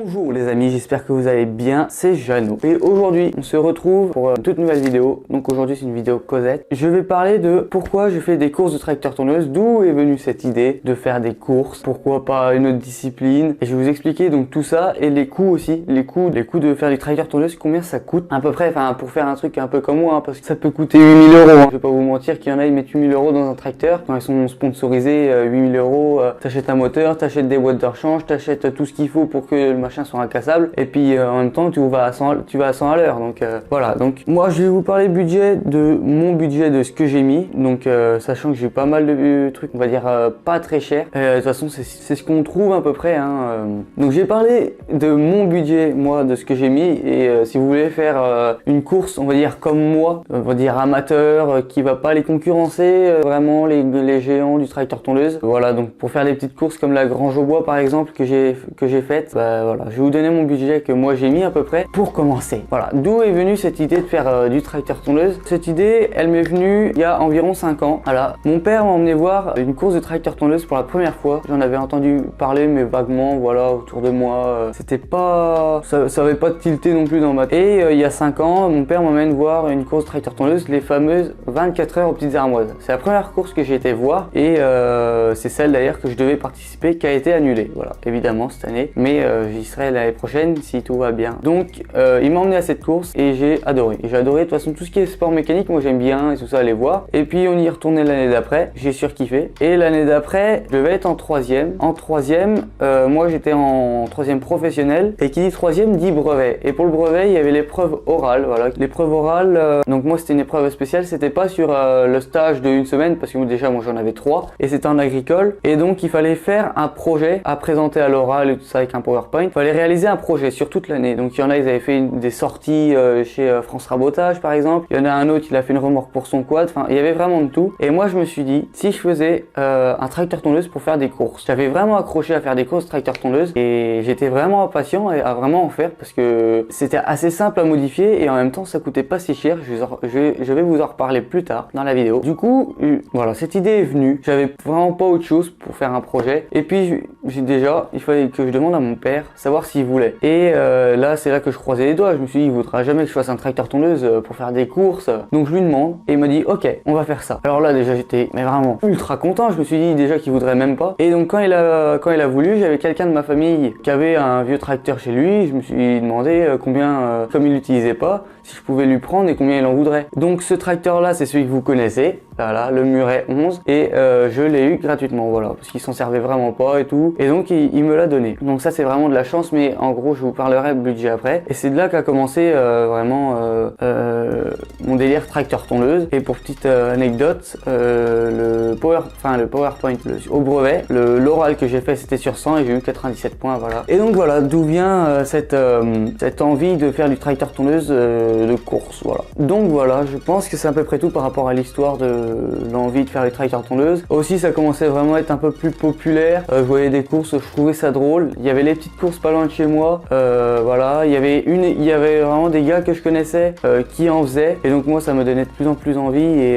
Bonjour les amis, j'espère que vous allez bien, c'est Jeannot. Et aujourd'hui, on se retrouve pour une toute nouvelle vidéo. Donc aujourd'hui, c'est une vidéo Cosette. Je vais parler de pourquoi je fais des courses de tracteur tourneuse, d'où est venue cette idée de faire des courses, pourquoi pas une autre discipline. Et je vais vous expliquer donc tout ça et les coûts aussi, les coûts de faire du tracteur tourneuse, combien ça coûte à peu près, enfin pour faire un truc un peu comme moi, hein, parce que ça peut coûter 8000 €. Hein. Je vais pas vous mentir qu'il y en a, ils mettent 8000 € dans un tracteur. Quand ils sont sponsorisés, 8000 €, t'achètes un moteur, t'achètes des boîtes de rechange, t'achètes tout ce qu'il faut pour que le machin soit incassable. Et puis en même temps, tu vas à 100 à l'heure. Donc voilà. Donc moi, je vais vous parler de mon budget, de ce que j'ai mis. Donc sachant que j'ai pas mal de trucs, on va dire pas très cher. De toute façon, c'est ce qu'on trouve à peu près. Hein. Donc j'ai parlé de mon budget, moi, de ce que j'ai mis. Et si vous voulez faire une course, on va dire comme moi, on va dire amateur, qui va pas les concurrencer vraiment les géants du tracteur tondeuse. Voilà. Donc pour faire des petites courses comme la Grange au Bois par exemple que j'ai faite, bah voilà, je vais vous donner mon budget que moi j'ai mis à peu près pour commencer. Voilà, d'où est venue cette idée de faire du tracteur tondeuse. Cette idée, elle m'est venue il y a environ 5 ans. Voilà, mon père m'a emmené voir une course de tracteur tondeuse pour la première fois. J'en avais entendu parler mais vaguement, voilà, autour de moi. C'était pas, ça avait pas tilté non plus dans ma tête. Et il y a 5 ans, mon père m'emmène voir une course de tracteur tondeuse, les fameuses 24 heures aux Petites Armoises. C'est la première course que j'ai été voir et c'est celle d'ailleurs que je devais participer qui a été annulée. Voilà, évidemment cette année, mais j'y serai l'année prochaine si tout va bien. Donc il m'a emmené à cette course et j'ai adoré. J'ai adoré, de toute façon tout ce qui est sport mécanique, moi j'aime bien et tout ça, aller voir. Et puis on y est retourné l'année d'après, j'ai surkiffé. Et l'année d'après, je devais être en troisième. En troisième, moi j'étais en troisième professionnel. Et qui dit troisième dit brevet. Et pour le brevet, il y avait l'épreuve orale. Voilà, l'épreuve orale. Donc moi c'était une épreuve spéciale, c'était pas sur le stage de une semaine parce que déjà moi j'en avais 3 et c'était en agricole. Et donc il fallait faire un projet à présenter à l'oral et tout ça avec un PowerPoint. Il fallait réaliser un projet sur toute l'année. Donc il y en a, ils avaient fait des sorties chez France Rabotage par exemple. Il y en a un autre, il a fait une remorque pour son quad. Enfin, il y avait vraiment de tout. Et moi je me suis dit, si je faisais un tracteur tondeuse pour faire des courses. J'avais vraiment accroché à faire des courses tracteur tondeuse et j'étais vraiment impatient à vraiment en faire parce que c'était assez simple à modifier et en même temps ça coûtait pas si cher. Je vais vous en reparler plus tard dans la vidéo. Du coup, voilà, cette idée est venue. J'avais vraiment pas autre chose pour faire un projet. Et puis il fallait que je demande à mon père savoir s'il voulait. Et là, c'est là que je croisais les doigts. Je me suis dit, il voudra jamais que je fasse un tracteur tondeuse pour faire des courses. Donc je lui demande et il m'a dit, ok, on va faire ça. Alors là, déjà, j'étais vraiment ultra content. Je me suis dit déjà qu'il voudrait même pas. Et donc quand il a voulu, j'avais quelqu'un de ma famille qui avait un vieux tracteur chez lui. Je me suis demandé combien, comme il l'utilisait pas, si je pouvais lui prendre et combien il en voudrait. Donc ce tracteur là, c'est celui que vous connaissez. Voilà, le Muret 11 et je l'ai eu gratuitement, voilà, parce qu'il s'en servait vraiment pas et tout, et donc il me l'a donné. Donc ça c'est vraiment de la chance, mais en gros je vous parlerai de budget après. Et c'est de là qu'a commencé vraiment mon délire tracteur tondeuse. Et pour petite anecdote, le PowerPoint au brevet, l'oral que j'ai fait c'était sur 100 et j'ai eu 97 points, voilà. Et donc voilà d'où vient cette envie de faire du tracteur tondeuse de course, voilà. Donc voilà, je pense que c'est à peu près tout par rapport à l'histoire de l'envie de faire les tracteurs tondeuses. Aussi ça commençait vraiment à être un peu plus populaire. Je voyais des courses, je trouvais ça drôle. Il y avait les petites courses pas loin de chez moi. Voilà, il y avait vraiment des gars que je connaissais qui en faisaient. Et donc moi ça me donnait de plus en plus envie et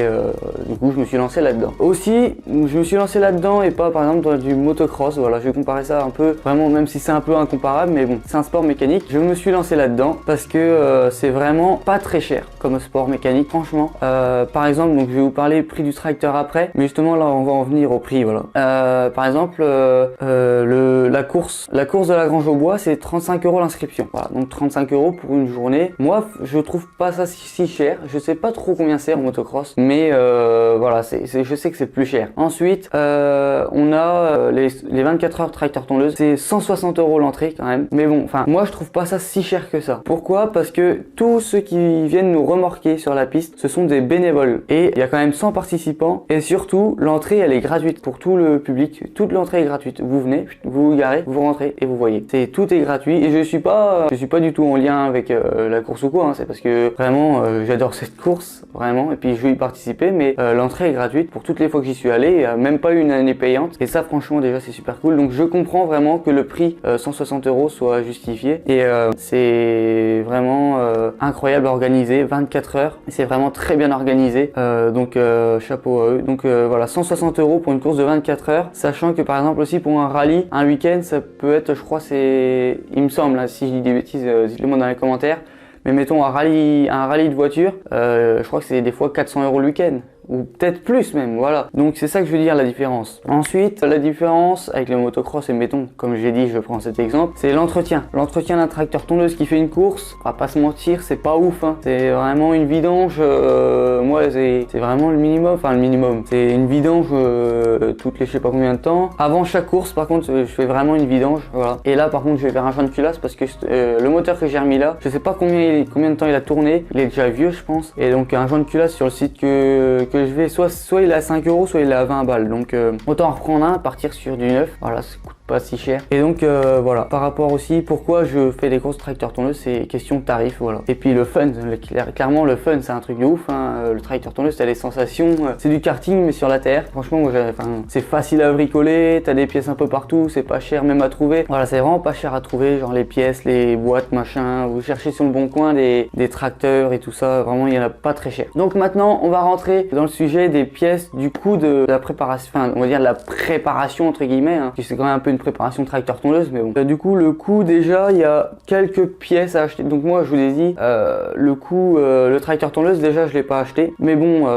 du coup je me suis lancé là-dedans. Aussi, je me suis lancé là-dedans et pas par exemple dans du motocross. Voilà, je vais comparer ça un peu, vraiment, même si c'est un peu incomparable, mais bon, c'est un sport mécanique. Je me suis lancé là-dedans parce que c'est vraiment pas très cher comme sport mécanique, franchement. Par exemple, donc je vais vous parler prix du tracteur après, mais justement là on va en venir au prix, voilà. Par exemple la course de la Grange au Bois, c'est 35 € l'inscription, voilà, donc 35 € pour une journée. Moi je trouve pas ça si cher, je sais pas trop combien c'est en motocross, mais voilà, je sais que c'est plus cher. Ensuite on a les 24 heures tracteur tondeuse, c'est 160 € l'entrée quand même, mais bon, enfin moi je trouve pas ça si cher que ça. Pourquoi? Parce que tous ceux qui viennent nous remorquer sur la piste, ce sont des bénévoles et il y a quand même 100 participants et surtout l'entrée elle est gratuite pour tout le public. Toute l'entrée est gratuite. Vous venez, vous vous garez, vous rentrez et vous voyez. Tout est gratuit et je suis pas du tout en lien avec la course ou quoi. Hein. C'est parce que vraiment j'adore cette course vraiment et puis je vais y participer. Mais l'entrée est gratuite pour toutes les fois que j'y suis allé. Même pas une année payante et ça franchement déjà c'est super cool. Donc je comprends vraiment que le prix 160 € soit justifié et c'est vraiment incroyable organisé. 24 heures. C'est vraiment très bien organisé. Donc chapeau à eux. Donc voilà, 160 € pour une course de 24 heures, sachant que par exemple aussi pour un rallye, un week-end, ça peut être, je crois c'est, il me semble, hein, si je dis des bêtises, dites-le moi dans les commentaires, mais mettons un rallye de voiture, je crois que c'est des fois 400 € le week-end. Ou peut-être plus même, voilà. Donc c'est ça que je veux dire, la différence. Ensuite, la différence avec le motocross, et mettons, comme j'ai dit, je prends cet exemple, c'est l'entretien. L'entretien d'un tracteur tondeuse qui fait une course, on va pas se mentir, c'est pas ouf, hein. C'est vraiment une vidange, moi c'est vraiment le minimum, enfin le minimum. C'est une vidange toutes les je sais pas combien de temps. Avant chaque course, par contre, je fais vraiment une vidange, voilà. Et là, par contre, je vais faire un joint de culasse parce que le moteur que j'ai remis là, je sais pas combien de temps il a tourné, il est déjà vieux, je pense. Et donc un joint de culasse sur le site que je vais, soit il est à 5 €, soit il est à 20 balles. Donc autant en reprendre un, partir sur du neuf. Voilà, ça coûte pas si cher. Et donc voilà, par rapport aussi, pourquoi je fais des courses tracteur tondeuse, c'est question de tarif, voilà. Et puis le fun, clairement le fun, c'est un truc de ouf, hein. Le tracteur tondeuse, t'as les sensations, c'est du karting mais sur la terre. Franchement, moi, c'est facile à bricoler, t'as des pièces un peu partout, c'est pas cher même à trouver. Voilà, c'est vraiment pas cher à trouver, genre les pièces, les boîtes, machin. Vous cherchez sur le bon coin des tracteurs et tout ça, vraiment il y en a pas très cher. Donc maintenant, on va rentrer dans le sujet des pièces, du coup de la préparation, enfin on va dire la préparation entre guillemets, hein, qui c'est quand même un peu une préparation de tracteur tondeuse, mais bon. Du coup le coût, déjà il y a quelques pièces à acheter. Donc moi je vous ai dit le coût, le tracteur tondeuse déjà je l'ai pas acheté, mais bon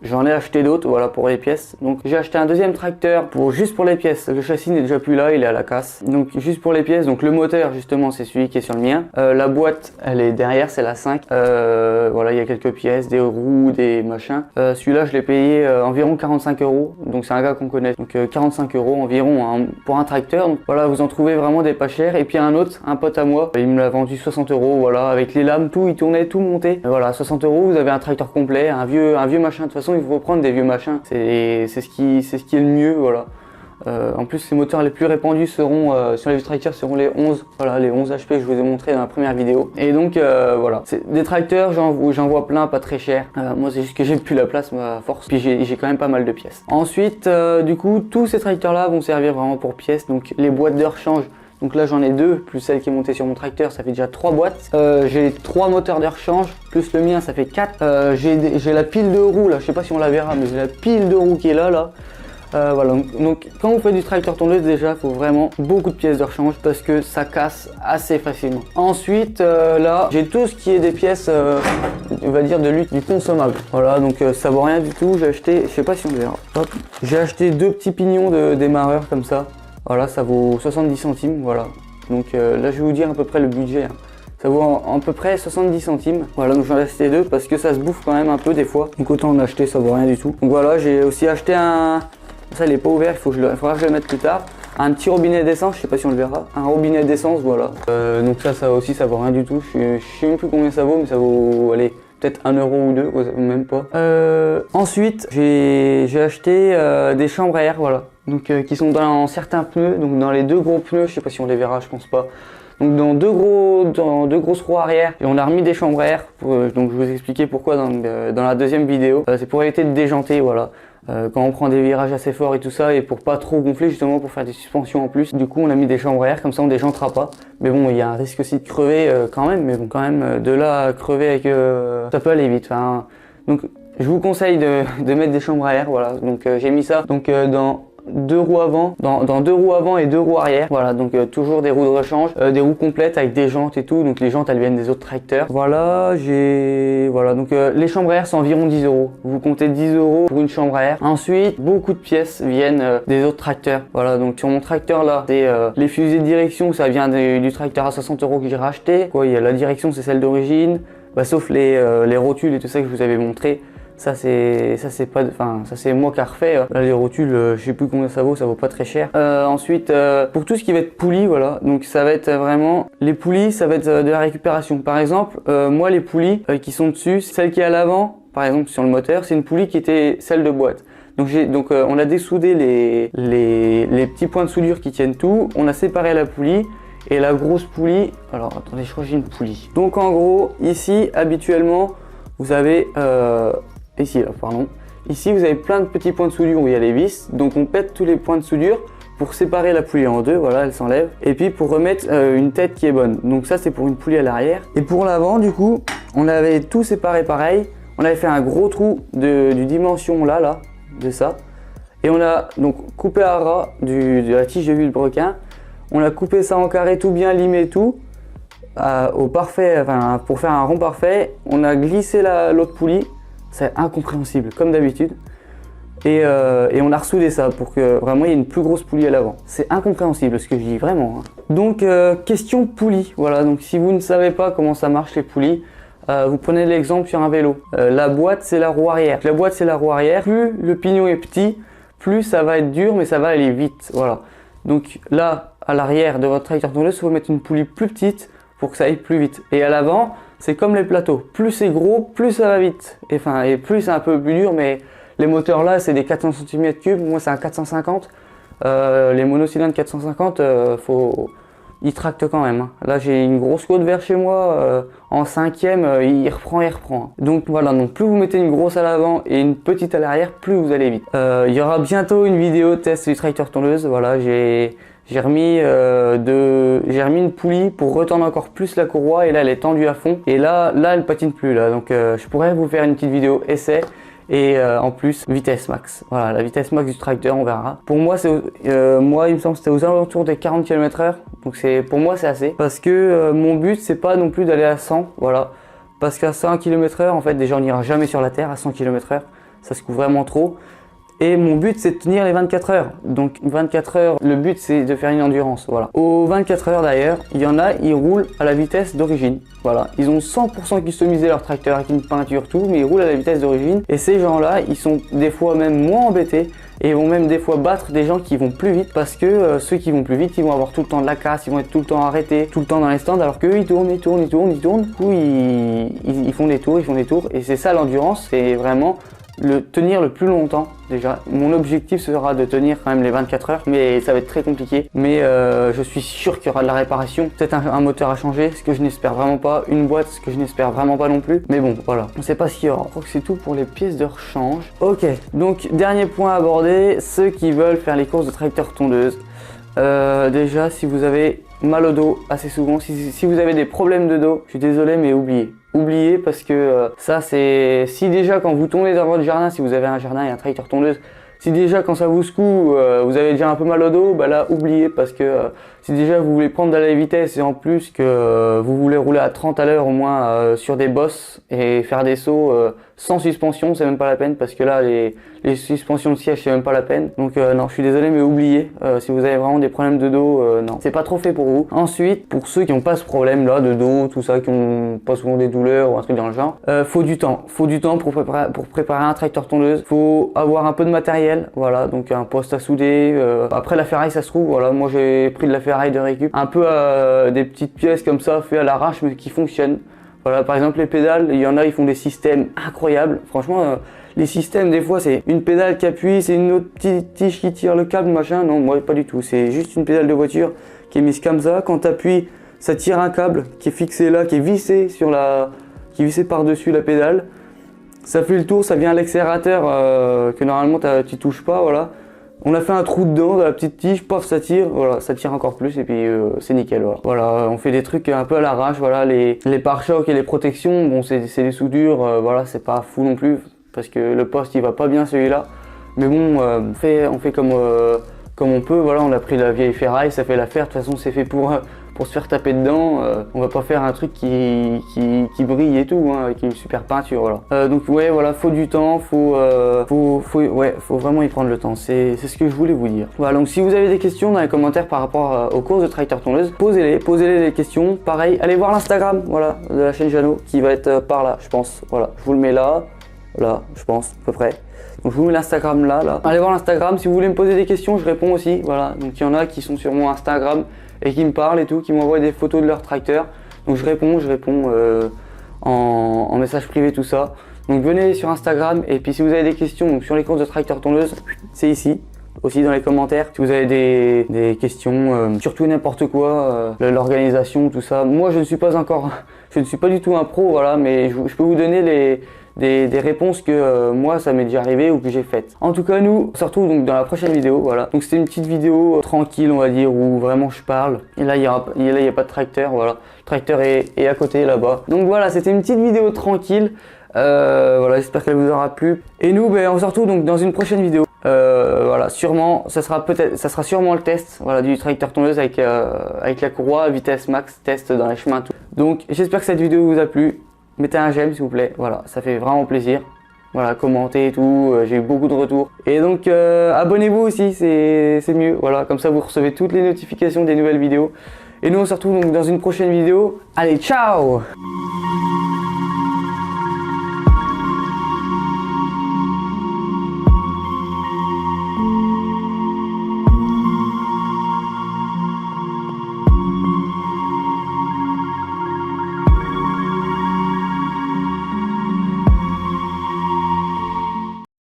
j'en ai acheté d'autres, voilà, pour les pièces. Donc j'ai acheté un deuxième tracteur juste pour les pièces. Le châssis n'est déjà plus là, il est à la casse, donc juste pour les pièces. Donc le moteur justement c'est celui qui est sur le mien, la boîte elle est derrière, c'est la 5, voilà, il y a quelques pièces, des roues, des machins. Celui-là je l'ai payé environ 45 €, donc c'est un gars qu'on connaît, donc 45 € environ, hein, pour un tracteur. Donc voilà, vous en trouvez vraiment des pas chers. Et puis un autre, un pote à moi, il me l'a vendu 60 €, voilà, avec les lames, tout, il tournait, tout monté. Voilà, 60 €, vous avez un tracteur complet, un vieux machin. De toute façon il faut prendre des vieux machins, c'est ce qui est le mieux, voilà. En plus les moteurs les plus répandus seront sur les tracteurs seront les 11, voilà, les 11 HP que je vous ai montré dans la première vidéo. Et donc voilà, c'est des tracteurs, j'en vois plein, pas très cher. Moi c'est juste que j'ai plus la place, à force, puis j'ai quand même pas mal de pièces. Ensuite du coup tous ces tracteurs là vont servir vraiment pour pièces. Donc les boîtes de rechange, donc là j'en ai 2, plus celle qui est montée sur mon tracteur, ça fait déjà 3 boîtes. J'ai 3 moteurs de rechange, plus le mien ça fait 4. J'ai la pile de roues là, je sais pas si on la verra, mais j'ai la pile de roues qui est là. Voilà, donc quand vous faites du tracteur tondeuse, déjà il faut vraiment beaucoup de pièces de rechange parce que ça casse assez facilement. Ensuite là j'ai tout ce qui est des pièces on va dire de lutte du consommable. Voilà, donc ça vaut rien du tout. J'ai acheté, je sais pas si on verra, j'ai acheté 2 petits pignons de démarreur comme ça. Voilà, ça vaut 70 centimes, voilà. Donc là je vais vous dire à peu près le budget, hein. Ça vaut à peu près 70 centimes. Voilà, donc j'en ai acheté 2 parce que ça se bouffe quand même un peu des fois. Donc autant en acheter, ça vaut rien du tout. Donc voilà, j'ai aussi acheté un... Ça il est pas ouvert, il faudra que je le mette plus tard. Un petit robinet d'essence, je sais pas si on le verra. Un robinet d'essence, voilà. Donc ça aussi ça vaut rien du tout. Je sais même plus combien ça vaut, mais ça vaut, allez, peut-être 1 € ou 2, même pas. Ensuite, j'ai acheté des chambres à air, voilà. Donc qui sont dans certains pneus, donc dans les 2 gros pneus, je sais pas si on les verra, je pense pas. Donc dans deux grosses roues arrière, et on a remis des chambres à air. Donc je vous expliquer pourquoi dans la deuxième vidéo. C'est pour éviter de déjanter, voilà. Quand on prend des virages assez forts et tout ça, et pour pas trop gonfler justement, pour faire des suspensions en plus. Du coup on a mis des chambres à air, comme ça on déjantera pas. Mais bon, il y a un risque aussi de crever quand même, mais bon, quand même de là à crever avec ça peut aller vite. Enfin, donc je vous conseille de mettre des chambres à air, voilà. Donc j'ai mis ça donc dans 2 roues avant, dans 2 roues avant et 2 roues arrière. Voilà, donc toujours des roues de rechange, des roues complètes avec des jantes et tout. Donc les jantes elles viennent des autres tracteurs. Voilà, donc les chambres à air c'est environ 10 €. Vous comptez 10 € pour une chambre à air. Ensuite, beaucoup de pièces viennent des autres tracteurs. Voilà, donc sur mon tracteur là, c'est les fusées de direction, ça vient du tracteur à 60 € que j'ai racheté. Quoi, il y a la direction, c'est celle d'origine. Bah, sauf les rotules et tout ça que je vous avais montré. Ça c'est moi qui a refait. Là les rotules, je sais plus combien ça vaut pas très cher. Ensuite pour tout ce qui va être poulies, voilà, donc ça va être vraiment les poulies, ça va être de la récupération. Par exemple, moi les poulies qui sont dessus, celle qui est à l'avant, par exemple sur le moteur, c'est une poulie qui était celle de boîte. Donc on a dessoudé les petits points de soudure qui tiennent tout, on a séparé la poulie. Et la grosse poulie, alors attendez, je crois que j'ai une poulie. Donc en gros, ici habituellement, vous avez ici vous avez plein de petits points de soudure où il y a les vis. Donc on pète tous les points de soudure pour séparer la poulie en deux, voilà, elle s'enlève. Et puis pour remettre une tête qui est bonne. Donc ça c'est pour une poulie à l'arrière. Et pour l'avant du coup, on avait tout séparé pareil. On avait fait un gros trou du dimension là, de ça. Et on a donc coupé à ras de la tige de vilebrequin. On a coupé ça en carré tout bien limé tout. Au parfait, enfin, pour faire un rond parfait. On a glissé l'autre poulie. C'est incompréhensible comme d'habitude. Et on a ressoudé ça pour que vraiment il y ait une plus grosse poulie à l'avant. C'est incompréhensible ce que je dis vraiment. Hein. Donc question poulie, voilà, donc si vous ne savez pas comment ça marche les poulies, vous prenez l'exemple sur un vélo. La boîte c'est la roue arrière. La boîte c'est la roue arrière. Plus le pignon est petit, plus ça va être dur mais ça va aller vite. Voilà. Donc là à l'arrière de votre tracteur tondeuse, il faut mettre une poulie plus petite pour que ça aille plus vite. Et à l'avant, c'est comme les plateaux. Plus c'est gros, plus ça va vite. Et plus c'est un peu plus dur, mais les moteurs là, c'est des 400 cm3, moi c'est un 450. Les monocylindres 450, ils tractent quand même. Hein. Là j'ai une grosse côte vers chez moi, en 5e, il reprend. Donc voilà, donc plus vous mettez une grosse à l'avant et une petite à l'arrière, plus vous allez vite. Il y aura bientôt une vidéo test du tracteur tondeuse. Voilà, j'ai remis une poulie pour retendre encore plus la courroie et là elle est tendue à fond. Et là elle patine plus là, donc je pourrais vous faire une petite vidéo essai. Et en plus vitesse max, voilà la vitesse max du tracteur, on verra. Pour moi moi il me semble que c'était aux alentours des 40 km/h, donc pour moi c'est assez, parce que mon but c'est pas non plus d'aller à 100, voilà, parce qu'à 100 km/h en fait déjà on n'ira jamais sur la terre à 100 km/h, ça se couvre vraiment trop. Et mon but c'est de tenir les 24 heures. Donc 24 heures, le but c'est de faire une endurance, voilà. Aux 24 heures d'ailleurs, il y en a, ils roulent à la vitesse d'origine. Voilà, ils ont 100% customisé leur tracteur avec une peinture tout, mais ils roulent à la vitesse d'origine. Et ces gens-là, ils sont des fois même moins embêtés et vont même des fois battre des gens qui vont plus vite, parce que ceux qui vont plus vite, ils vont avoir tout le temps de la casse, ils vont être tout le temps arrêtés, tout le temps dans les stands, alors qu'eux ils tournent. Du coup ils font des tours, et c'est ça l'endurance, c'est vraiment tenir le plus longtemps déjà. Mon objectif sera de tenir quand même les 24 heures, mais ça va être très compliqué. Mais je suis sûr qu'il y aura de la réparation, peut-être un moteur à changer, ce que je n'espère vraiment pas, une boîte, ce que je n'espère vraiment pas non plus. Mais bon, voilà, on sait pas ce qu'il y aura. Je crois que c'est tout pour les pièces de rechange. Ok, donc dernier point à aborder, ceux qui veulent faire les courses de tracteur tondeuse. Déjà, si vous avez mal au dos assez souvent, si vous avez des problèmes de dos, je suis désolé mais oubliez parce que ça c'est, si déjà quand vous tournez dans votre jardin, si vous avez un jardin et un tracteur tondeuse, si déjà quand ça vous secoue, vous avez déjà un peu mal au dos, bah là oubliez, parce que si déjà vous voulez prendre de la vitesse et en plus que vous voulez rouler à 30 à l'heure au moins sur des bosses et faire des sauts sans suspension, c'est même pas la peine, parce que là les suspensions de siège c'est même pas la peine. Donc non, je suis désolé mais oubliez, si vous avez vraiment des problèmes de dos, non, c'est pas trop fait pour vous. Ensuite, pour ceux qui n'ont pas ce problème là de dos, tout ça, qui ont pas souvent des douleurs ou un truc dans le genre, faut du temps pour préparer un tracteur tondeuse. Faut avoir un peu de matériel, voilà, donc un poste à souder, après la ferraille ça se trouve, voilà, moi j'ai pris de la ferraille de récup, un peu des petites pièces comme ça fait à l'arrache mais qui fonctionnent. Voilà, par exemple les pédales, il y en a, ils font des systèmes incroyables. Franchement, les systèmes des fois c'est une pédale qui appuie, c'est une autre petite tige qui tire le câble, machin. Non, moi pas du tout. C'est juste une pédale de voiture qui est mise comme ça. Quand tu appuies, ça tire un câble qui est fixé là, qui est vissé qui est vissé par-dessus la pédale. Ça fait le tour, ça vient à l'accélérateur que normalement tu touches pas, voilà. On a fait un trou dedans dans la petite tige, paf, ça tire, voilà, ça tire encore plus et puis c'est nickel, voilà. Voilà, on fait des trucs un peu à l'arrache, voilà, les pare-chocs et les protections, bon c'est des soudures, voilà, c'est pas fou non plus, parce que le poste il va pas bien celui-là. Mais bon, on fait comme on peut, voilà, on a pris la vieille ferraille, ça fait l'affaire, de toute façon c'est fait pour se faire taper dedans, on va pas faire un truc qui brille et tout, hein, avec une super peinture, voilà. Donc ouais, voilà, faut du temps, faut vraiment y prendre le temps, c'est ce que je voulais vous dire. Voilà, donc si vous avez des questions dans les commentaires par rapport aux courses de tracteur tondeuse, posez-les les questions. Pareil, allez voir l'Instagram, voilà, de la chaîne Jeannot, qui va être par là, je pense, voilà, je vous le mets là, je pense, à peu près. Donc je vous mets l'Instagram là. Allez voir l'Instagram, si vous voulez me poser des questions, je réponds aussi, voilà. Donc il y en a qui sont sur mon Instagram et qui me parlent et tout, qui m'envoient des photos de leur tracteur. Donc je réponds en message privé, tout ça. Donc venez sur Instagram, et puis si vous avez des questions donc sur les courses de tracteur tondeuse, c'est ici, aussi dans les commentaires. Si vous avez des questions, surtout n'importe quoi, l'organisation, tout ça. Moi je ne suis pas du tout un pro, voilà, mais je peux vous donner des réponses que moi ça m'est déjà arrivé ou que j'ai faites. En tout cas, nous on se retrouve donc dans la prochaine vidéo, voilà. Donc c'était une petite vidéo tranquille, on va dire, où vraiment je parle. Et là il y a pas de tracteur, voilà. Le tracteur est à côté là-bas. Donc voilà, c'était une petite vidéo tranquille. Voilà, j'espère qu'elle vous aura plu. Et nous, ben, on se retrouve donc dans une prochaine vidéo. Voilà, sûrement, ça sera sûrement le test, voilà, du tracteur tondeuse avec la courroie, vitesse max, test dans les chemins, tout. Donc, j'espère que cette vidéo vous a plu. Mettez un j'aime s'il vous plaît, voilà, ça fait vraiment plaisir. Voilà, commentez et tout, j'ai eu beaucoup de retours. Et donc, abonnez-vous aussi, c'est mieux. Voilà, comme ça vous recevez toutes les notifications des nouvelles vidéos. Et nous, on se retrouve donc dans une prochaine vidéo. Allez, ciao!